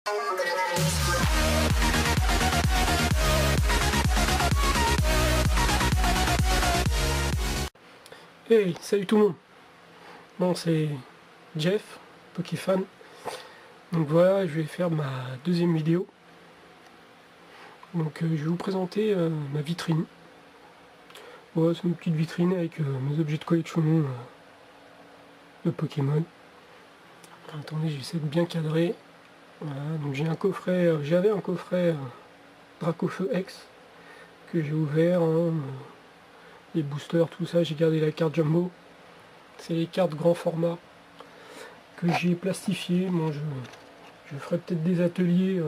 Hey, salut tout le monde. Bon, c'est Jeff, Pokéfan. Donc voilà, je vais faire ma deuxième vidéo. Donc je vais vous présenter ma vitrine. Voilà, c'est une petite vitrine avec mes objets de collection de Pokémon. Attendez, j'essaie de bien cadrer. Voilà, donc j'ai un coffret, j'avais un coffret Dracofeu X que j'ai ouvert. Les boosters, tout ça, j'ai gardé la carte Jumbo. C'est les cartes grand format que j'ai plastifiées. Moi, je ferai peut-être des ateliers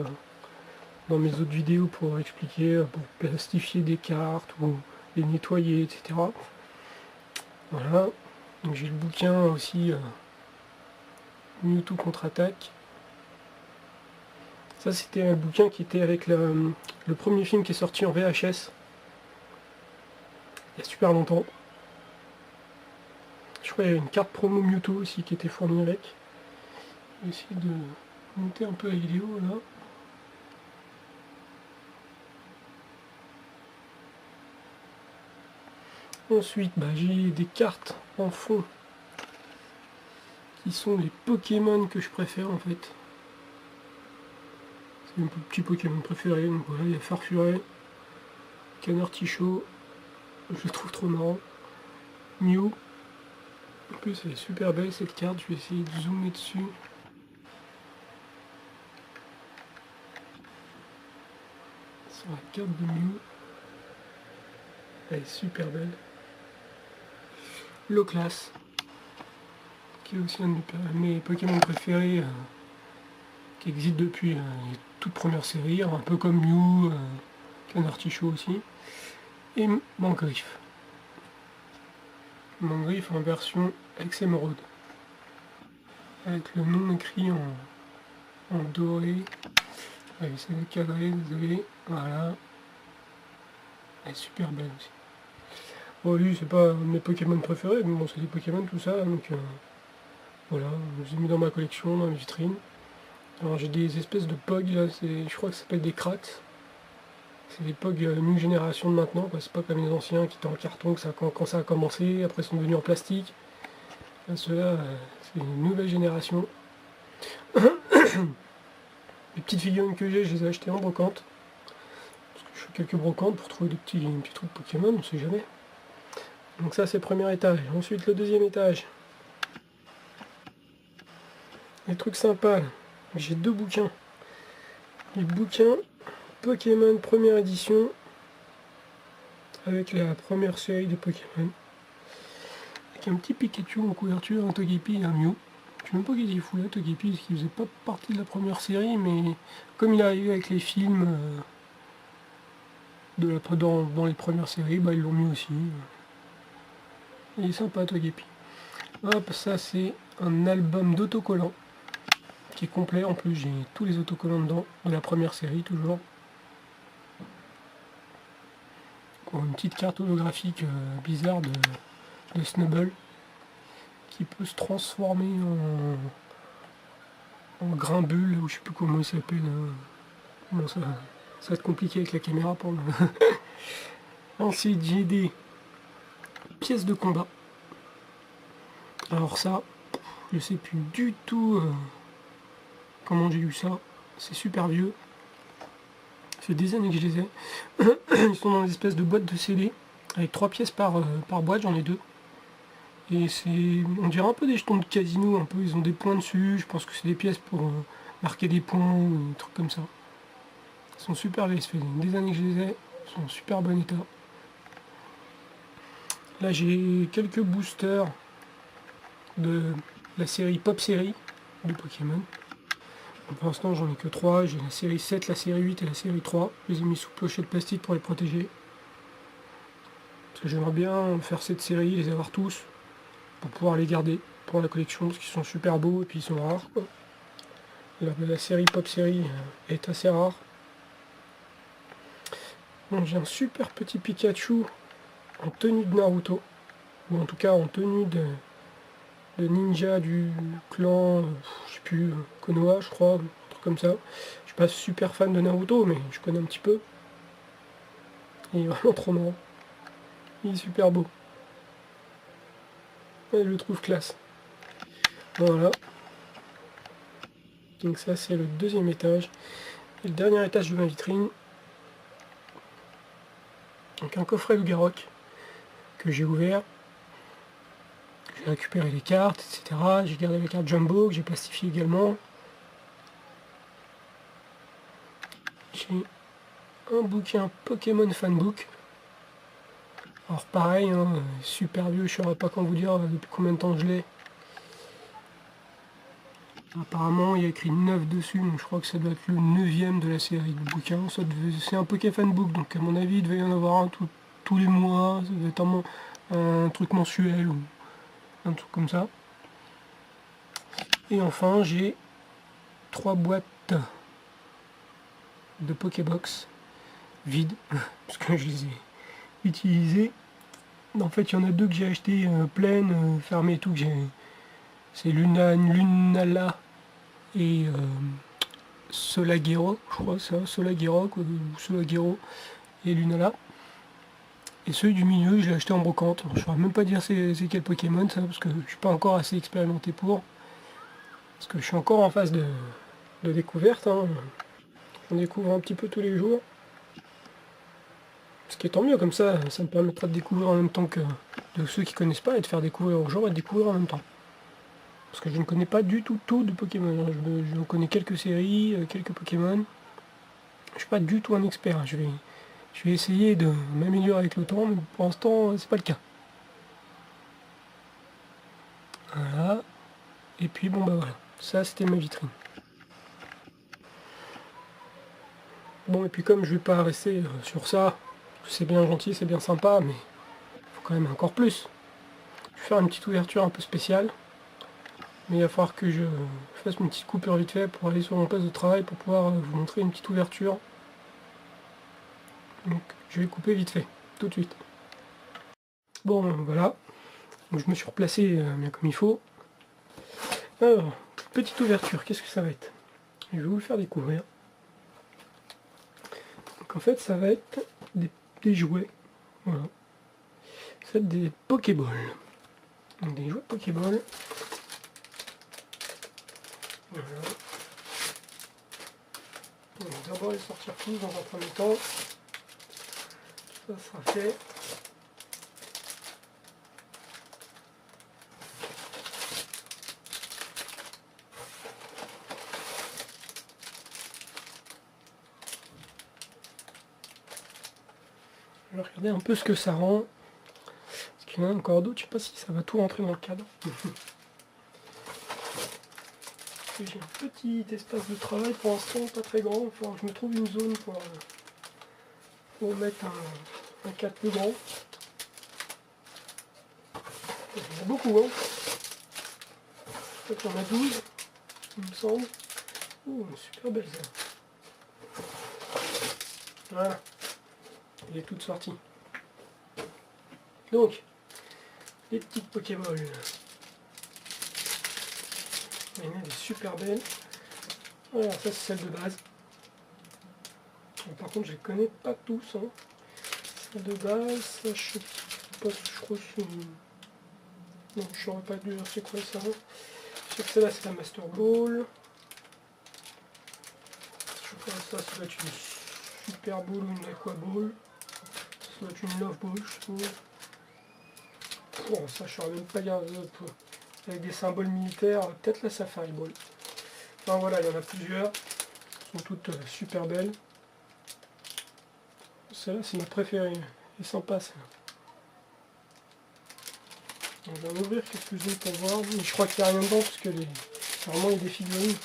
dans mes autres vidéos pour expliquer, pour plastifier des cartes ou les nettoyer, etc. Voilà. Donc j'ai le bouquin aussi Mewtwo contre-attaque. Ça c'était un bouquin qui était avec le premier film qui est sorti en VHS il y a super longtemps. Je crois qu'il y avait une carte promo Mewtwo aussi qui était fournie avec. Je vais essayer de monter un peu la vidéo là. Ensuite, j'ai des cartes en fond qui sont les Pokémon que je préfère en fait. C'est mon petit Pokémon préféré. Donc voilà, il y a Farfuré, Canartichaud, je le trouve trop marrant. Mew. En plus, elle est super belle cette carte. Je vais essayer de zoomer dessus. Sur la carte de Mew. Elle est super belle. Loclas, qui est aussi un de mes Pokémon préférés, qui existe depuis les toutes premières séries, un peu comme Mew, Canartichaud aussi, et Mangriffe. Mangriffe en version ex-émeraude, avec le nom écrit en doré. Je vais essayer de cadrer, désolé, voilà. Elle est super belle aussi. Bon, lui, c'est pas un de mes Pokémon préférés, mais bon, c'est des Pokémon, tout ça, donc voilà, je les ai mis dans ma collection, dans ma vitrine. Alors j'ai des espèces de Pog, là, je crois que ça s'appelle des Krats. C'est des Pog new génération de maintenant, quoi. C'est pas comme les anciens qui étaient en carton, que quand ça a commencé, après ils sont devenus en plastique. Là, ceux-là, c'est une nouvelle génération. Les petites figurines que j'ai, je les ai achetées en brocante. Parce que je fais quelques brocantes pour trouver des petits trucs Pokémon, on sait jamais. Donc ça c'est le premier étage. Ensuite le deuxième étage. Les trucs sympas. J'ai deux bouquins. Les bouquins Pokémon première édition. Avec la première série de Pokémon. Avec un petit Pikachu en couverture, un Togepi et un Mew. Je sais même pas qu'il est fou là, Togepi, parce qu'il faisait pas partie de la première série, mais comme il est arrivé avec les films dans les premières séries, ils l'ont mis aussi. Il est sympa Togepi. Hop, ça c'est un album d'autocollants qui est complet, en plus j'ai tous les autocollants dedans, de la première série toujours. Une petite carte holographique bizarre de Snubbull qui peut se transformer en Grimbule, ou je sais plus comment il s'appelle. Bon, ça va être compliqué avec la caméra pour le... Ensuite j'ai des pièces de combat. Alors ça, je sais plus du tout comment j'ai eu ça. C'est super vieux. Ça fait des années que je les ai. Ils sont dans des espèces de boîtes de CD avec 3 pièces par boîte, j'en ai 2. Et on dirait un peu des jetons de casino, un peu, ils ont des points dessus, je pense que c'est des pièces pour marquer des points ou des trucs comme ça. Ils sont super vieux, ça fait des années que je les ai, ils sont en super bon état. Là j'ai quelques boosters de la série Pop Série de Pokémon. Pour l'instant j'en ai que 3, j'ai la série 7, la série 8 et la série 3. Je les ai mis sous clocher de plastique pour les protéger. Parce que j'aimerais bien faire cette série, les avoir tous, pour pouvoir les garder pour la collection, parce qu'ils sont super beaux et puis ils sont rares. La série Pop Série est assez rare. Donc j'ai un super petit Pikachu en tenue de Naruto, ou en tout cas en tenue de ninja du clan, je sais plus, Konoha je crois, un truc comme ça. Je suis pas super fan de Naruto, mais je connais un petit peu. Il est vraiment trop marrant. Il est super beau. Et je le trouve classe. Voilà. Donc ça c'est le deuxième étage. Et le dernier étage de ma vitrine. Donc un coffret Lugaroc que j'ai ouvert. J'ai récupéré les cartes, etc. J'ai gardé les cartes Jumbo que j'ai plastifiées également. J'ai un bouquin Pokémon Fanbook. Alors pareil, hein, super vieux, je ne saurais pas quand vous dire depuis combien de temps je l'ai. Apparemment il y a écrit 9 dessus, donc je crois que ça doit être le 9e de la série de bouquin. C'est un Poké Fanbook, donc à mon avis il devait y en avoir un tous les mois, ça devait être un truc mensuel ou un truc comme ça. Et enfin j'ai 3 boîtes de Pokébox vides, parce que je les ai utilisées. En fait il y en a 2 que j'ai acheté pleines, fermées et tout, que j'ai. C'est Lunala et Solagero, je crois ça, Solagero ou Solagero et Lunala. Et celui du milieu, je l'ai acheté en brocante. Je ne saurais même pas dire c'est quel Pokémon ça, parce que je suis pas encore assez expérimenté pour. Parce que je suis encore en phase de découverte. Hein. On découvre un petit peu tous les jours. Ce qui est tant mieux, comme ça me permettra de découvrir en même temps que de ceux qui connaissent pas et de faire découvrir aux gens et de découvrir en même temps. Parce que je ne connais pas du tout de Pokémon. Je connais quelques séries, quelques Pokémon. Je suis pas du tout un expert. Je vais essayer de m'améliorer avec le temps, mais pour l'instant, c'est pas le cas. Voilà. Et puis bon bah voilà. Ça c'était ma vitrine. Bon et puis comme je vais pas rester sur ça, c'est bien gentil, c'est bien sympa, mais faut quand même encore plus. Je vais faire une petite ouverture un peu spéciale. Mais il va falloir que je fasse une petite coupure vite fait pour aller sur mon poste de travail pour pouvoir vous montrer une petite ouverture. Donc je vais couper vite fait, tout de suite. Bon voilà, donc, je me suis replacé bien comme il faut. Alors, petite ouverture, qu'est-ce que ça va être? Je vais vous le faire découvrir. Donc en fait ça va être des jouets. Voilà. Ça va être des Pokéballs. Donc des jouets Pokéball. Voilà. On va d'abord les sortir tous dans un premier temps. Ça sera fait. Je vais regarder un peu ce que ça rend. Parce qu'il y en a encore d'autres, je sais pas si ça va tout rentrer dans le cadre. J'ai un petit espace de travail pour l'instant, pas très grand. Il faut que je me trouve une zone pour mettre un cadre plus grand. Il y en a beaucoup, hein. Je crois qu'il y en a 12, il me semble. Oh, super belle ça. Voilà. Elle est toute sortie. Donc, les petites Pokéballs. Il y en a des super belles. Voilà, ça c'est celle de base. Par contre, je les connais pas tous. Hein. Celle de base, ça je sais pas, je crois que c'est une... Non, je saurais pas dire c'est quoi ça. Je sais que celle-là c'est la Master Ball. Je crois que ça doit être une Super Ball ou une Aqua Ball. Ça doit être une Love Ball, je trouve. Bon, ça je saurais même pas dire avec des symboles militaires, peut-être la Safari Ball. Enfin voilà, il y en a plusieurs. Elles sont toutes super belles. Celle-là c'est ma préférée. Elle est sympa celle-là. On va ouvrir quelques-unes pour voir. Mais je crois qu'il n'y a rien dedans parce que normalement il y a des figurines.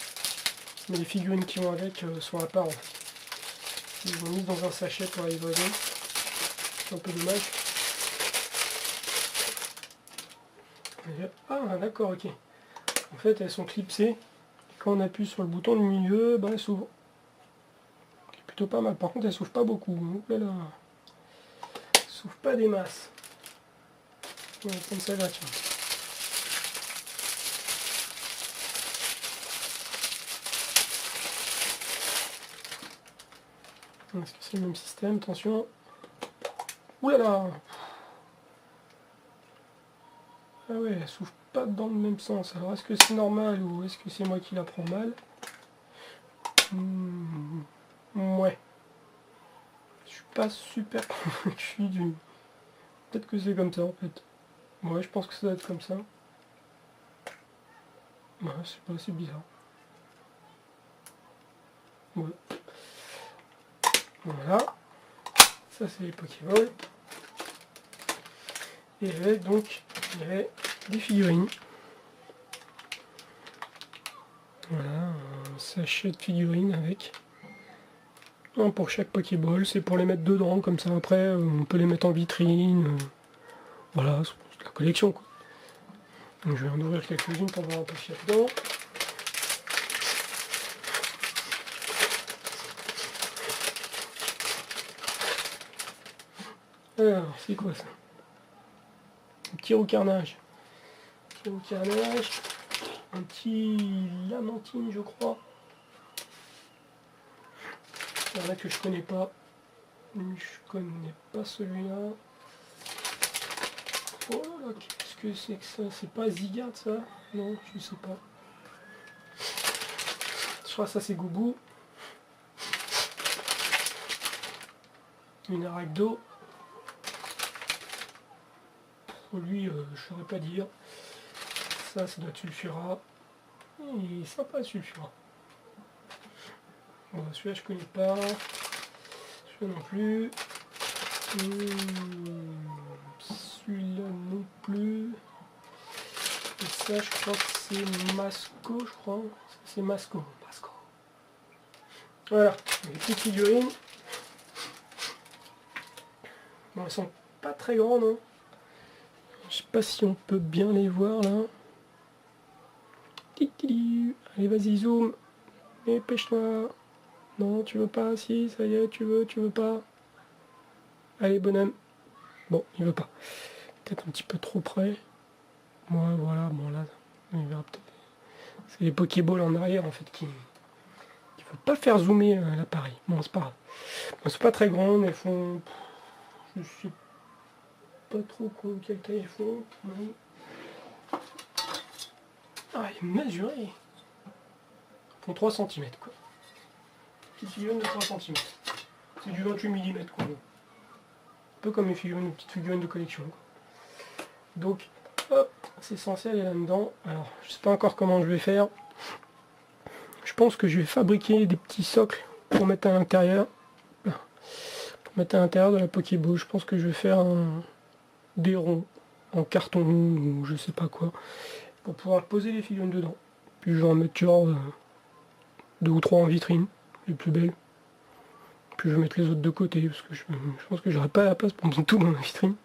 Mais les figurines qui vont avec sont à part en fait. Ils ont mis dans un sachet pour la livraison. C'est un peu dommage. Ah d'accord, ok. En fait elles sont clipsées. Quand on appuie sur le bouton du milieu, ben, elles s'ouvrent. C'est plutôt pas mal. Par contre elles s'ouvrent pas beaucoup. Donc là, elles s'ouvrent pas des masses. On va prendre celle-là, tiens. Est-ce que c'est le même système? Attention. Ouh là là. Ah ouais, elle s'ouvre pas dans le même sens. Alors est-ce que c'est normal ou est-ce que c'est moi qui la prends mal? Ouais. Je suis pas super convaincu du... Peut-être que c'est comme ça en fait. Ouais, je pense que ça doit être comme ça. Ouais, c'est pas assez bizarre. Ouais. Voilà. Ça c'est les Pokéballs. Et avec donc, il y avait des figurines. Voilà, un sachet de figurines avec. Un pour chaque Pokéball, c'est pour les mettre dedans, comme ça après on peut les mettre en vitrine. Voilà, c'est la collection quoi. Donc je vais en ouvrir quelques-unes pour voir un peu ce qu'il y a dedans. Alors, c'est quoi ça? Un petit roucarnage. Un petit lamantine je crois. Il y en a que je connais pas. Je connais pas celui-là. Oh là là, qu'est-ce que c'est que ça? C'est pas Zygarde ça? Non, je sais pas. Je crois que ça c'est Goubou. Une Arachdo. Pour lui, je saurais pas dire. Ça doit être Sulfura. Il est sympa Sulfura. Bon, celui-là je connais pas. Celui-là non plus. Celui-là non plus. Et ça je crois que c'est Masco, je crois. C'est Masco. Voilà, les petites figurines. Bon, elles sont pas très grandes. Hein. Je sais pas si on peut bien les voir là. Allez, vas-y, zoom. Et pêche-toi. Non, tu veux pas. Si, ça y est, tu veux pas. Allez, bonhomme. Bon, il veut pas. Peut-être un petit peu trop près. Ouais, voilà, bon là, il verra peut-être. C'est les Pokéballs en arrière en fait qui ne faut pas faire zoomer l'appareil. Bon, c'est pas grave. Bon, c'est pas très grand, mais elles font. Je sais pas trop quelle taille elles font. Ah, il est mesuré. Ils font 3 cm quoi. Petite figurine de 3 cm. C'est du 28 mm quoi. Un peu comme une petite figurine de collection. Quoi. Donc, hop, c'est censé aller là-dedans. Alors, je sais pas encore comment je vais faire. Je pense que je vais fabriquer des petits socles pour mettre à l'intérieur. Pour mettre à l'intérieur de la Pokéball. Je pense que je vais faire des ronds en carton ou je sais pas quoi. Pour pouvoir poser les figurines dedans. Puis je vais en mettre genre 2 ou 3 en vitrine, les plus belles. Puis je vais mettre les autres de côté, parce que je pense que j'aurai pas la place pour mettre tout dans ma vitrine.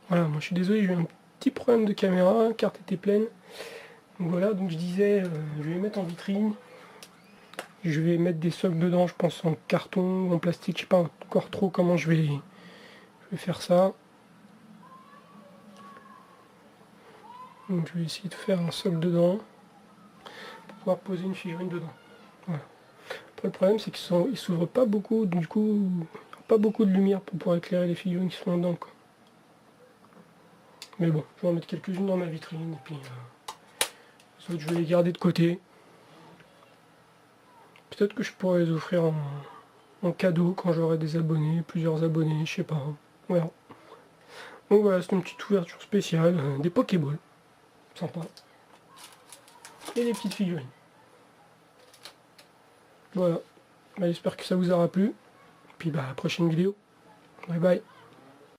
Voilà, moi je suis désolé, j'ai eu un petit problème de caméra, la carte était pleine. Donc voilà, donc je disais, je vais les mettre en vitrine. Je vais mettre des socles dedans, je pense en carton ou en plastique, je sais pas encore trop comment je vais faire ça. Donc je vais essayer de faire un socle dedans pour pouvoir poser une figurine dedans. Voilà. Après le problème c'est qu'ils s'ouvrent pas beaucoup, du coup pas beaucoup de lumière pour pouvoir éclairer les figurines qui sont dedans quoi. Mais bon, je vais en mettre quelques-unes dans ma vitrine et puis les autres je vais les garder de côté. Peut-être que je pourrais les offrir en cadeau quand j'aurai des abonnés, plusieurs abonnés, je sais pas. On verra. Donc voilà, c'est une petite ouverture spéciale, des Pokéballs. Sympa. Et des petites figurines. Voilà. Bah, j'espère que ça vous aura plu. Puis bah à la prochaine vidéo. Bye bye.